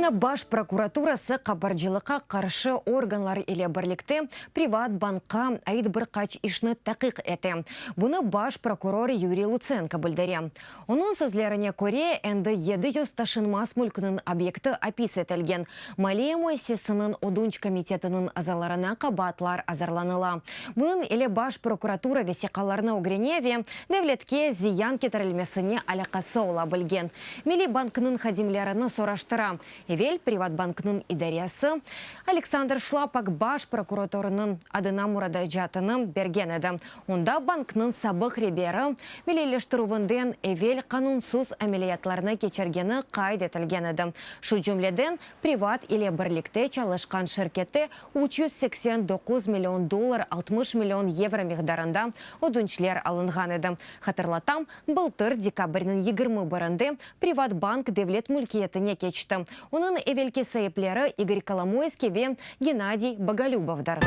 Мені баш прокуратурасы қабаржылыққа қаршы органлар еле бірлікті приват банкқа айд бір қач ішіні тақиқ еті. Бұны баш прокурор Юрий Луценко білдіре. Оның сөзлеріне көре, әнді 700 ташынмас мүлкінің объекті апис етілген. Малия Мойсесінің Одунч комитетінің азаларына қабатлар азарланыла. Бұның еле баш прокуратура весеқаларына огреневе девлетке зиян кетірілмесіне алақасы ола білген. Мили банкының хадимлеріні сораштыра. Евел Приватбанкның идариясы Александр Шлапак баш прокуратурының адына мурада жатының берген еді. Онда банкның сабық ребері мелелештіруінден Евел қанунсыз әмелиятларына кечергені қайд етілген еді. Шу жүмледен приват или бірлікте чалышқан шіркеті 389 миллион доллар 60 миллион евро мегдарында одунчлер алынған еді. Хатырлатам, былтыр декабрінің 21-інде Приватбанк девлет мүлкиетіне кечті. Оның эвелке сайыплері Игорь Коломойский вен Геннадий Боголюбовдар.